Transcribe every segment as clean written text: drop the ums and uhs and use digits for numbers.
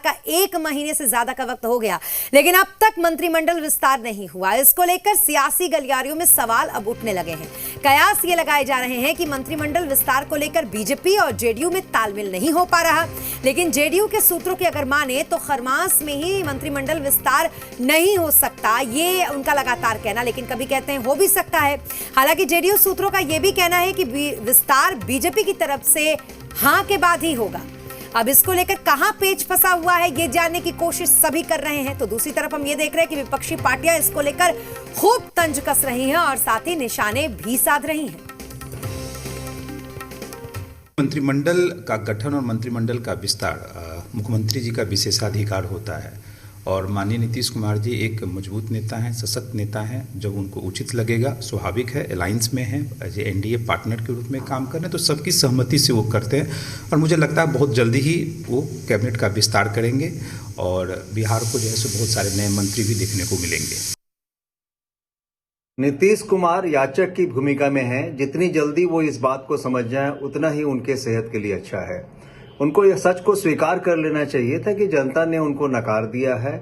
का 1 महीने से ज्यादा का वक्त हो गया, लेकिन अब तक मंत्रिमंडल विस्तार नहीं हुआ। इसको लेकर सियासी गलियारियों में सवाल अब उठने लगे हैं। कयास ये लगाए जा रहे हैं कि मंत्रिमंडल विस्तार को लेकर बीजेपी और जेडीयू में तालमेल नहीं हो पा रहा, लेकिन जेडीयू के सूत्रों की अगर माने तो खरमास में ही मंत्रिमंडल विस्तार नहीं हो सकता, ये उनका लगातार कहना। लेकिन कभी कहते हैं हो भी सकता है। हालांकि जेडीयू सूत्रों का यह भी कहना है कि विस्तार बीजेपी की तरफ से हां के बाद ही होगा। अब इसको लेकर कहां पेच फंसा हुआ है ये जानने की कोशिश सभी कर रहे हैं। तो दूसरी तरफ हम ये देख रहे हैं कि विपक्षी पार्टियां इसको लेकर खूब तंज कस रही हैं और साथ ही निशाने भी साध रही हैं। मंत्रिमंडल का गठन और मंत्रिमंडल का विस्तार मुख्यमंत्री जी का विशेषाधिकार होता है और माननीय नीतीश कुमार जी एक मजबूत नेता हैं, सशक्त नेता हैं। जब उनको उचित लगेगा, स्वाभाविक है, अलायंस में हैं, एनडीए पार्टनर के रूप में काम कर रहे हैं, तो सबकी सहमति से वो करते हैं और मुझे लगता है बहुत जल्दी ही वो कैबिनेट का विस्तार करेंगे और बिहार को जो है सो बहुत सारे नए मंत्री भी देखने को मिलेंगे। नीतीश कुमार याचक की भूमिका में हैं। जितनी जल्दी वो इस बात को समझ जाएं उतना ही उनके सेहत के लिए अच्छा है। उनको यह सच को स्वीकार कर लेना चाहिए था कि जनता ने उनको नकार दिया है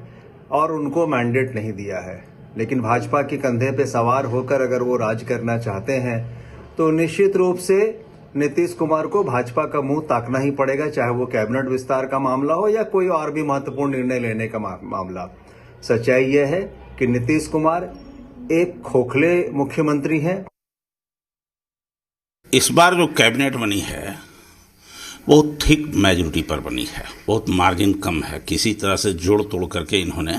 और उनको मैंडेट नहीं दिया है। लेकिन भाजपा के कंधे पे सवार होकर अगर वो राज करना चाहते हैं तो निश्चित रूप से नीतीश कुमार को भाजपा का मुंह ताकना ही पड़ेगा, चाहे वो कैबिनेट विस्तार का मामला हो या कोई और भी महत्वपूर्ण निर्णय लेने का मामला। सच्चाई यह है कि नीतीश कुमार एक खोखले मुख्यमंत्री हैं। इस बार जो कैबिनेट बनी है बहुत थिक मेजोरिटी पर बनी है, बहुत मार्जिन कम है, किसी तरह से जोड़ तोड़ करके इन्होंने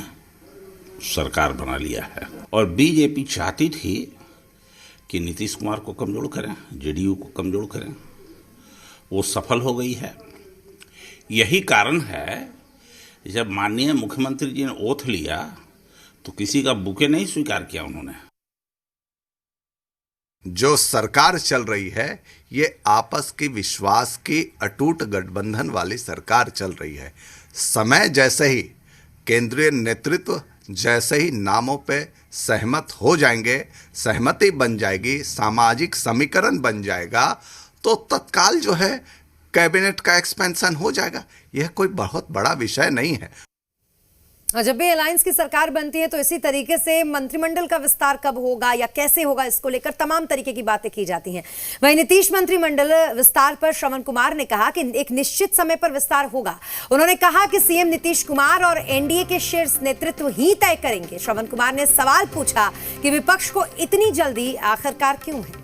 सरकार बना लिया है। और बीजेपी चाहती थी कि नीतीश कुमार को कमजोर करें, जेडीयू को कमजोर करें, वो सफल हो गई है। यही कारण है जब माननीय मुख्यमंत्री जी ने ओथ लिया तो किसी का बुके नहीं स्वीकार किया उन्होंने। जो सरकार चल रही है ये आपस की विश्वास की अटूट गठबंधन वाली सरकार चल रही है। समय जैसे ही केंद्रीय नेतृत्व जैसे ही नामों पे सहमत हो जाएंगे, सहमति बन जाएगी, सामाजिक समीकरण बन जाएगा, तो तत्काल जो है कैबिनेट का एक्सपेंशन हो जाएगा। यह कोई बहुत बड़ा विषय नहीं है। जब भी अलायंस की सरकार बनती है तो इसी तरीके से मंत्रिमंडल का विस्तार कब होगा या कैसे होगा, इसको लेकर तमाम तरीके की बातें की जाती हैं। वहीं नीतीश मंत्रिमंडल विस्तार पर श्रवण कुमार ने कहा कि एक निश्चित समय पर विस्तार होगा। उन्होंने कहा कि सीएम नीतीश कुमार और एनडीए के शीर्ष नेतृत्व ही तय करेंगे। श्रवण कुमार ने सवाल पूछा कि विपक्ष को इतनी जल्दी आखिरकार क्यों है।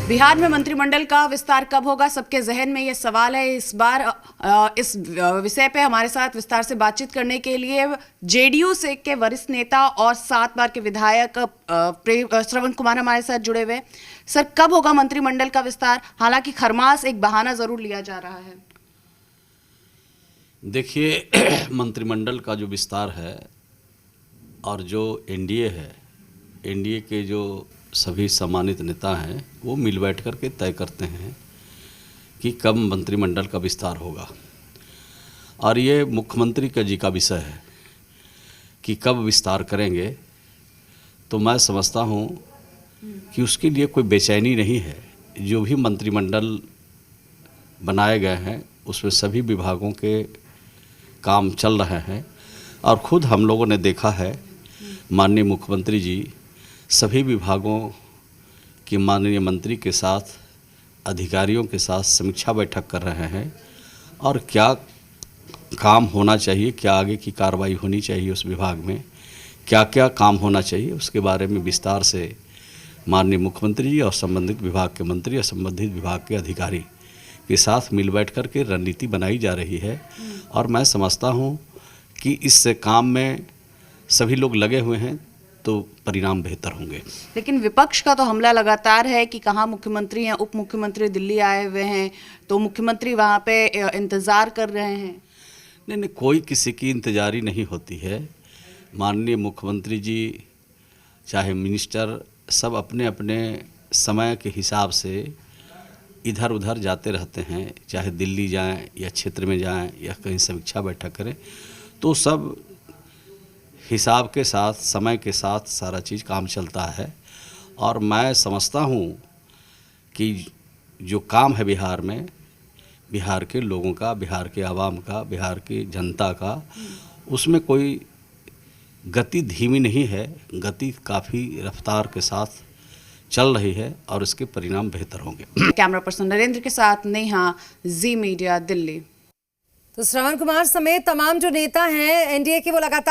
बिहार में मंत्रिमंडल का विस्तार कब होगा, सबके जहन में ये सवाल है। इस बार इस विषय पे हमारे साथ विस्तार से बातचीत करने के लिए जेडीयू से के वरिष्ठ नेता और 7 बार के विधायक श्रवण कुमार हमारे साथ जुड़े हुए। सर, कब होगा मंत्रिमंडल का विस्तार? हालांकि खरमास एक बहाना जरूर लिया जा रहा है। देखिए, मंत्रिमंडल का जो विस्तार है और जो एनडीए है, एनडीए के जो सभी सम्मानित नेता हैं वो मिल बैठ कर के तय करते हैं कि कब मंत्रिमंडल का विस्तार होगा। और ये मुख्यमंत्री का जी का विषय है कि कब विस्तार करेंगे। तो मैं समझता हूँ कि उसके लिए कोई बेचैनी नहीं है। जो भी मंत्रिमंडल बनाए गए हैं उसमें सभी विभागों के काम चल रहे हैं और ख़ुद हम लोगों ने देखा है माननीय मुख्यमंत्री जी सभी विभागों के माननीय मंत्री के साथ, अधिकारियों के साथ समीक्षा बैठक कर रहे हैं और क्या काम होना चाहिए, क्या आगे की कार्रवाई होनी चाहिए उस विभाग में, क्या क्या काम होना चाहिए, उसके बारे में विस्तार से माननीय मुख्यमंत्री जी और संबंधित विभाग के मंत्री और संबंधित विभाग के अधिकारी के साथ मिल बैठ कर के रणनीति बनाई जा रही है। और मैं समझता हूँ कि इस काम में सभी लोग लगे हुए हैं तो परिणाम बेहतर होंगे। लेकिन विपक्ष का तो हमला लगातार है कि कहाँ मुख्यमंत्री हैं, उप मुख्यमंत्री दिल्ली आए हुए हैं, तो मुख्यमंत्री वहाँ पे इंतज़ार कर रहे हैं। नहीं, कोई किसी की इंतजारी नहीं होती है। माननीय मुख्यमंत्री जी चाहे मिनिस्टर सब अपने अपने समय के हिसाब से इधर उधर जाते रहते हैं, चाहे दिल्ली जाएं या क्षेत्र में जाएं या कहीं समीक्षा बैठक करें, तो सब हिसाब के साथ, समय के साथ सारा चीज़ काम चलता है। और मैं समझता हूँ कि जो काम है बिहार में बिहार के लोगों का, बिहार के आवाम का, बिहार की जनता का, उसमें कोई गति धीमी नहीं है, गति काफ़ी रफ्तार के साथ चल रही है और इसके परिणाम बेहतर होंगे। कैमरा पर्सन नरेंद्र के साथ नेहा, जी मीडिया, दिल्ली। तो श्रवण कुमार समेत तमाम जो नेता हैं एनडीए के, वो लगातार